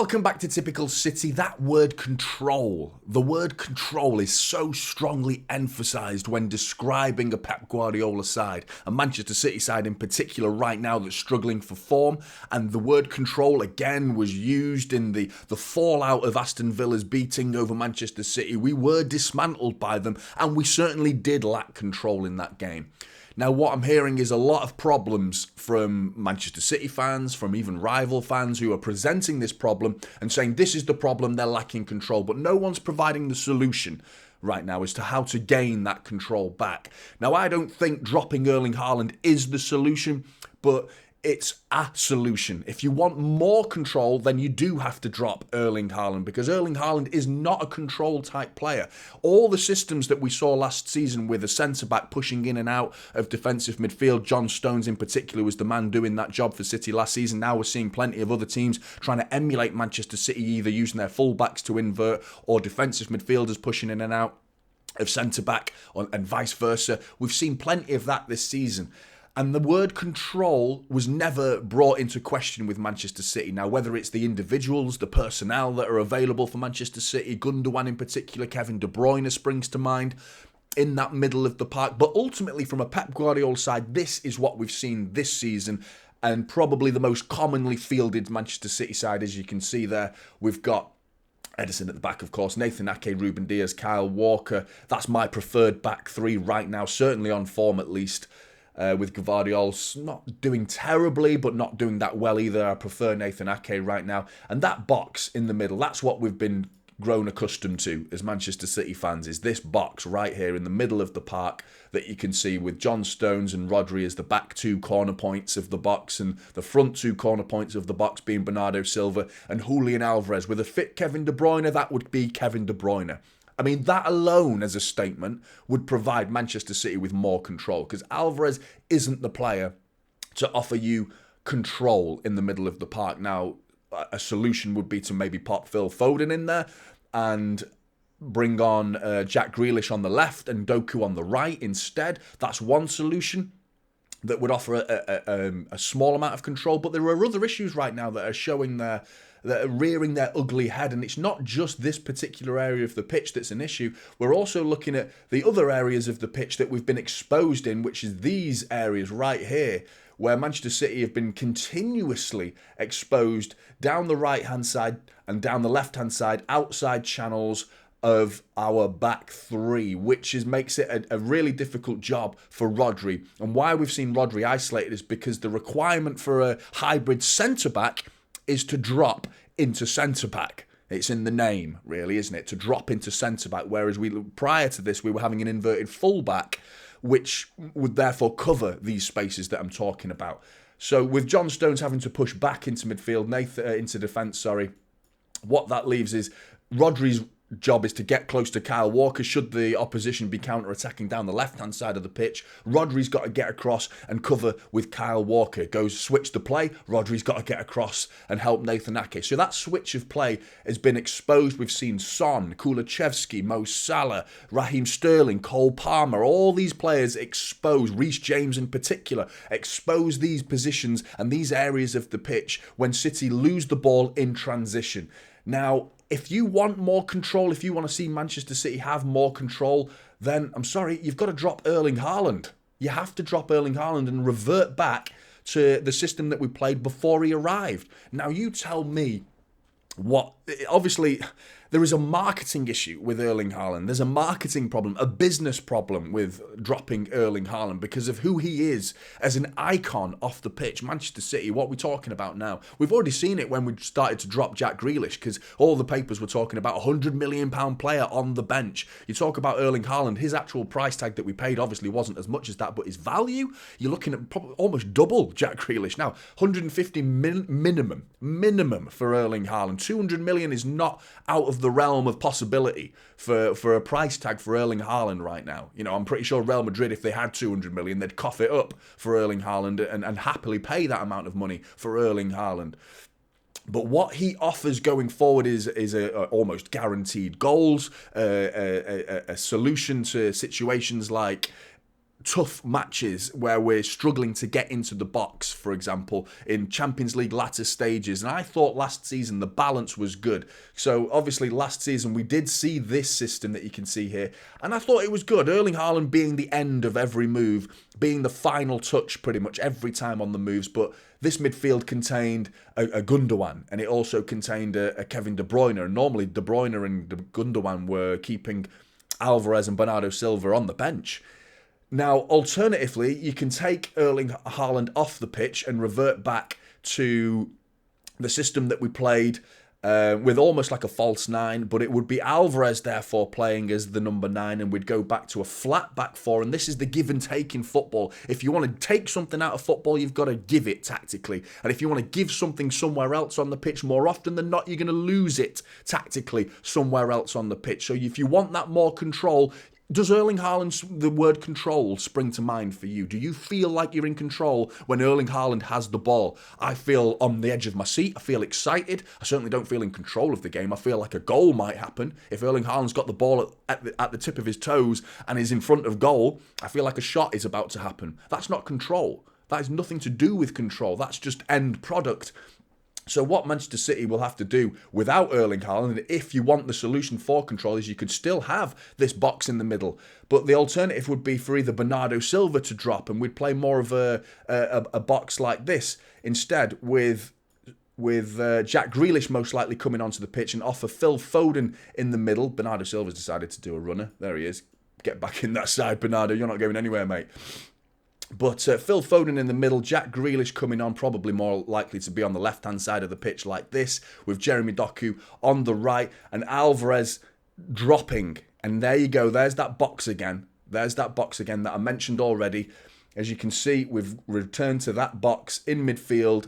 Welcome back to Typical City. That word control, the word control is so strongly emphasised when describing a Pep Guardiola side, a Manchester City side in particular right now that's struggling for form. And the word control again was used in the fallout of Aston Villa's beating over Manchester City. We were dismantled by them and we certainly did lack control in that game. Now, what I'm hearing is a lot of problems from Manchester City fans, from even rival fans who are presenting this problem and saying this is the problem, they're lacking control. But no one's providing the solution right now as to how to gain that control back. Now, I don't think dropping Erling Haaland is the solution, but it's a solution. If you want more control, then you do have to drop Erling Haaland because Erling Haaland is not a control type player. All the systems that we saw last season with a centre-back pushing in and out of defensive midfield, John Stones in particular was the man doing that job for City last season. Now we're seeing plenty of other teams trying to emulate Manchester City, either using their full-backs to invert or defensive midfielders pushing in and out of centre-back and vice versa. We've seen plenty of that this season. And the word control was never brought into question with Manchester City. Now, whether it's the individuals, the personnel that are available for Manchester City, Gundogan in particular, Kevin De Bruyne springs to mind in that middle of the park. But ultimately, from a Pep Guardiola side, this is what we've seen this season and probably the most commonly fielded Manchester City side. As you can see there, we've got Ederson at the back, of course, Nathan Ake, Ruben Diaz, Kyle Walker. That's my preferred back three right now, certainly on form at least. With Gvardiol's not doing terribly, but not doing that well either. I prefer Nathan Ake right now. And that box in the middle, that's what we've been grown accustomed to as Manchester City fans, is this box right here in the middle of the park that you can see with John Stones and Rodri as the back two corner points of the box and the front two corner points of the box being Bernardo Silva and Julian Alvarez. With a fit Kevin De Bruyne, that would be Kevin De Bruyne. I mean, that alone as a statement would provide Manchester City with more control because Alvarez isn't the player to offer you control in the middle of the park. Now, a solution would be to maybe pop Phil Foden in there and bring on Jack Grealish on the left and Doku on the right instead. That's one solution that would offer a small amount of control. But there are other issues right now that are showing that are rearing their ugly head. And it's not just this particular area of the pitch that's an issue. We're also looking at the other areas of the pitch that we've been exposed in, which is these areas right here, where Manchester City have been continuously exposed down the right-hand side and down the left-hand side, outside channels of our back three, which makes it a really difficult job for Rodri. And why we've seen Rodri isolated is because the requirement for a hybrid centre-back is to drop into centre-back. It's in the name, really, isn't it? To drop into centre-back, whereas prior to this, we were having an inverted full-back, which would therefore cover these spaces that I'm talking about. So with John Stones having to push back into midfield, into defence, what that leaves is Rodri's job is to get close to Kyle Walker should the opposition be counter-attacking down the left-hand side of the pitch. Rodri's got to get across and cover with Kyle Walker. Switch the play, Rodri's got to get across and help Nathan Ake. So that switch of play has been exposed. We've seen Son, Kulusevski, Mo Salah, Raheem Sterling, Cole Palmer, all these players exposed, Reece James in particular, expose these positions and these areas of the pitch when City lose the ball in transition. Now, if you want more control, if you want to see Manchester City have more control, then I'm sorry, you've got to drop Erling Haaland. You have to drop Erling Haaland and revert back to the system that we played before he arrived. Now, you tell me obviously, there is a marketing issue with Erling Haaland. There's a marketing problem, a business problem with dropping Erling Haaland because of who he is as an icon off the pitch. Manchester City, what we're talking about now. We've already seen it when we started to drop Jack Grealish because all the papers were talking about a £100 million player on the bench. You talk about Erling Haaland, his actual price tag that we paid obviously wasn't as much as that, but his value, you're looking at probably almost double Jack Grealish. Now, 150 minimum for Erling Haaland. 200 million is not out of the realm of possibility for a price tag for Erling Haaland right now. You know, I'm pretty sure Real Madrid, if they had 200 million, they'd cough it up for Erling Haaland and happily pay that amount of money for Erling Haaland. But what he offers going forward is a almost guaranteed goals, a solution to situations like tough matches where we're struggling to get into the box, for example, in Champions League latter stages. And I thought last season the balance was good. So obviously last season we did see this system that you can see here, and I thought it was good. Erling Haaland being the end of every move, being the final touch pretty much every time on the moves. But this midfield contained a Gundogan, and it also contained a Kevin De Bruyne. And normally De Bruyne and Gundogan were keeping Alvarez and Bernardo Silva on the bench. Now, alternatively, you can take Erling Haaland off the pitch and revert back to the system that we played with almost like a false nine, but it would be Alvarez, therefore, playing as the number 9, and we'd go back to a flat back 4, and this is the give and take in football. If you want to take something out of football, you've got to give it tactically, and if you want to give something somewhere else on the pitch, more often than not, you're going to lose it tactically somewhere else on the pitch. So if you want that more control, does Erling Haaland's, the word control, spring to mind for you? Do you feel like you're in control when Erling Haaland has the ball? I feel on the edge of my seat. I feel excited. I certainly don't feel in control of the game. I feel like a goal might happen. If Erling Haaland's got the ball at the tip of his toes and is in front of goal, I feel like a shot is about to happen. That's not control. That has nothing to do with control. That's just end product. So what Manchester City will have to do without Erling Haaland, if you want the solution for control, is you could still have this box in the middle. But the alternative would be for either Bernardo Silva to drop, and we'd play more of a box like this instead, with Jack Grealish most likely coming onto the pitch, and offer Phil Foden in the middle. Bernardo Silva's decided to do a runner. There he is. Get back in that side, Bernardo. You're not going anywhere, mate. But Phil Foden in the middle, Jack Grealish coming on, probably more likely to be on the left-hand side of the pitch like this, with Jeremy Doku on the right, and Alvarez dropping. And there you go, there's that box again. There's that box again that I mentioned already. As you can see, we've returned to that box in midfield,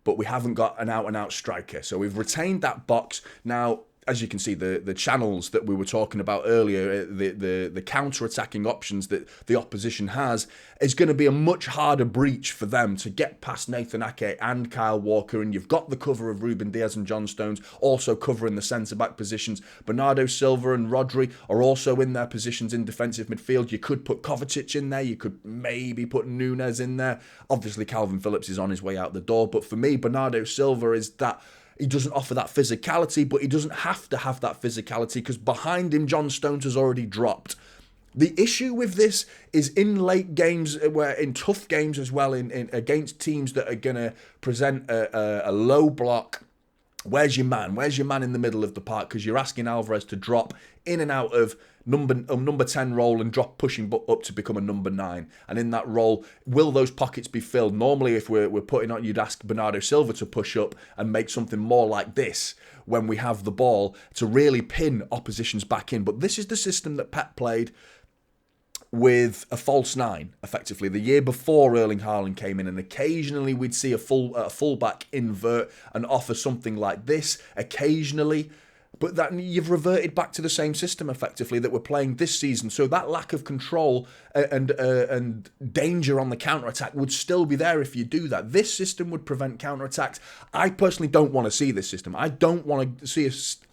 but we haven't got an out-and-out striker. So we've retained that box. Now, as you can see, the channels that we were talking about earlier, the counter-attacking options that the opposition has, is going to be a much harder breach for them to get past Nathan Ake and Kyle Walker. And you've got the cover of Ruben Diaz and John Stones also covering the centre-back positions. Bernardo Silva and Rodri are also in their positions in defensive midfield. You could put Kovacic in there. You could maybe put Nunez in there. Obviously, Calvin Phillips is on his way out the door. But for me, Bernardo Silva is that... He doesn't offer that physicality, but he doesn't have to have that physicality because behind him, John Stones has already dropped. The issue with this is in late games, where in tough games as well, in against teams that are going to present a low block. Where's your man? Where's your man in the middle of the park? Because you're asking Alvarez to drop in and out of number 10 role and pushing up to become a number 9. And in that role, will those pockets be filled? Normally, if we're putting on, you'd ask Bernardo Silva to push up and make something more like this when we have the ball to really pin oppositions back in. But this is the system that Pep played with a false 9, effectively, the year before Erling Haaland came in, and occasionally we'd see a fullback invert and offer something like this occasionally. But that you've reverted back to the same system, effectively, that we're playing this season. So that lack of control and danger on the counter-attack would still be there if you do that. This system would prevent counter-attacks. I personally don't want to see this system. I don't want to see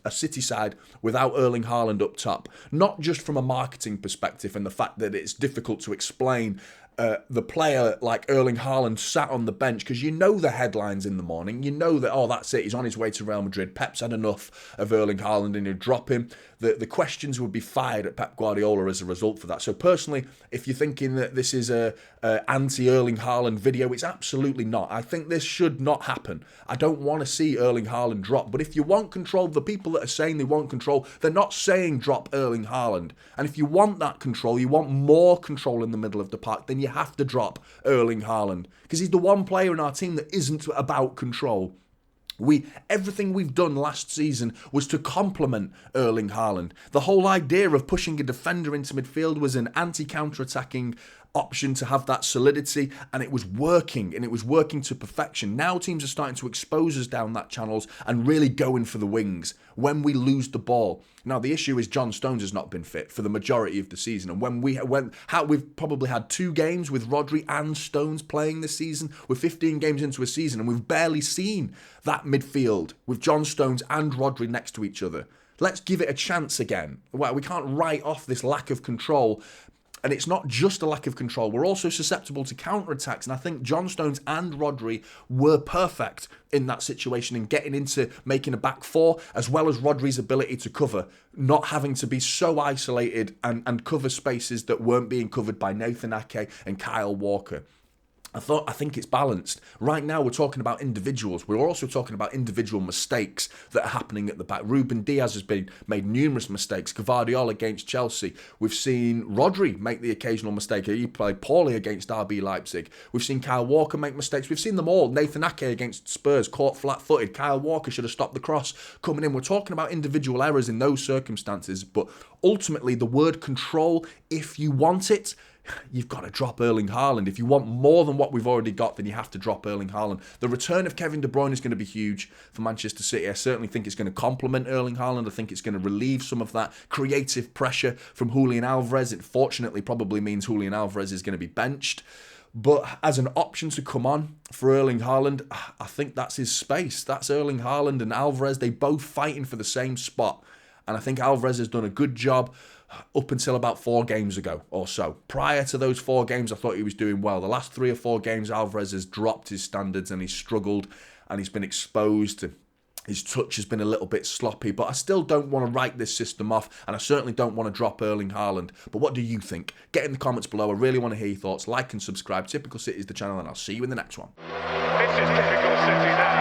a City side without Erling Haaland up top. Not just from a marketing perspective and the fact that it's difficult to explain the player like Erling Haaland sat on the bench, because you know the headlines in the morning. You know that, oh, that's it, he's on his way to Real Madrid. Pep's had enough of Erling Haaland and he'll drop him. The questions would be fired at Pep Guardiola as a result for that. So personally, if you're thinking that this is a anti-Erling Haaland video, it's absolutely not. I think this should not happen. I don't want to see Erling Haaland drop. But if you want control, the people that are saying they want control, they're not saying drop Erling Haaland. And if you want that control, you want more control in the middle of the park, then you have to drop Erling Haaland, because he's the one player in our team that isn't about control. Everything we've done last season was to complement Erling Haaland. The whole idea of pushing a defender into midfield was an anti-counter-attacking option to have that solidity, and it was working to perfection. Now teams are starting to expose us down that channels and really going for the wings when we lose the ball. Now the issue is John Stones has not been fit for the majority of the season, and we've probably had 2 games with Rodri and Stones playing this season. We're 15 games into a season and we've barely seen that midfield with John Stones and Rodri next to each other. Let's give it a chance again. Well, we can't write off this lack of control And it's not just a lack of control. We're also susceptible to counter-attacks. And I think John Stones and Rodri were perfect in that situation and getting into making a back four, as well as Rodri's ability to cover, not having to be so isolated and cover spaces that weren't being covered by Nathan Ake and Kyle Walker. I think it's balanced. Right now, we're talking about individuals. We're also talking about individual mistakes that are happening at the back. Ruben Diaz has made numerous mistakes. Gvardiol against Chelsea. We've seen Rodri make the occasional mistake. He played poorly against RB Leipzig. We've seen Kyle Walker make mistakes. We've seen them all. Nathan Ake against Spurs, caught flat-footed. Kyle Walker should have stopped the cross coming in. We're talking about individual errors in those circumstances. But ultimately, the word control, if you want it, you've got to drop Erling Haaland. If you want more than what we've already got, then you have to drop Erling Haaland. The return of Kevin De Bruyne is going to be huge for Manchester City. I certainly think it's going to complement Erling Haaland. I think it's going to relieve some of that creative pressure from Julian Alvarez. It fortunately probably means Julian Alvarez is going to be benched. But as an option to come on for Erling Haaland, I think that's his space. That's Erling Haaland and Alvarez. They both fighting for the same spot. And I think Alvarez has done a good job up until about 4 games ago or so. Prior to those 4 games, I thought he was doing well. The last 3 or 4 games, Alvarez has dropped his standards and he's struggled and he's been exposed. His touch has been a little bit sloppy, but I still don't want to write this system off, and I certainly don't want to drop Erling Haaland. But what do you think? Get in the comments below. I really want to hear your thoughts. Like and subscribe. Typical City is the channel, and I'll see you in the next one. This is Typical City now.